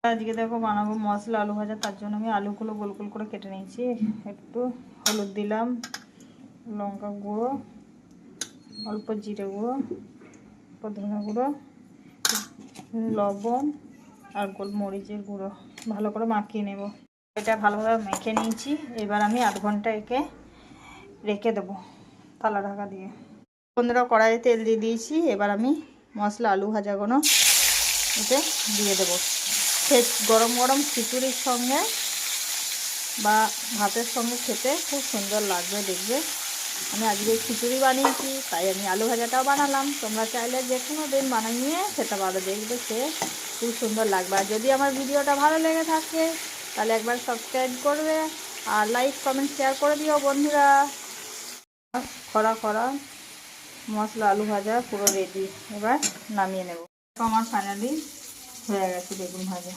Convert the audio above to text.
আজকে দেখো বানাবো মশলা আলু ভাজা। তার জন্য আমি আলুগুলো গোল গোল করে কেটে নিয়েছি। একটু হলুদ দিলাম, লঙ্কা গুঁড়ো, অল্প জিরে গুঁড়ো, অল্প ধনে গুঁড়ো, লবণ আর গোলমরিচের গুঁড়ো ভালো করে মাখিয়ে নেব। এটা ভালোভাবে মেখে নিয়েছি। এবার আমি 8 ঘন্টা একে রেখে দেবো থালা ঢাকা দিয়ে। বন্ধুরা, কড়াইয়ে তেল দিয়ে দিয়েছি। এবার আমি মশলা আলু ভাজাগুলো এতে দিয়ে দেবো। গরম গরম খিচুড়ির সঙ্গে বা ভাতের সঙ্গে খেতে খুব সুন্দর লাগবে। দেখবে আমি আজকে খিচুড়ি বানিয়েছি, তাই আমি আলু ভাজাটাও বানালাম। তোমরা চাইলে যে কোনো দিন বানিয়ে খেতে পারো, দেখবে সে খুব সুন্দর লাগবে। আর যদি আমার ভিডিওটা ভালো লেগে থাকে তাহলে একবার সাবস্ক্রাইব করবে আর লাইক কমেন্ট শেয়ার করে দিও বন্ধুরা। খরা খরা মশলা আলু ভাজা পুরো রেডি। এবার নামিয়ে নেব। আমার ফাইনালি হয়ে গেছে বেগুন ভাজা।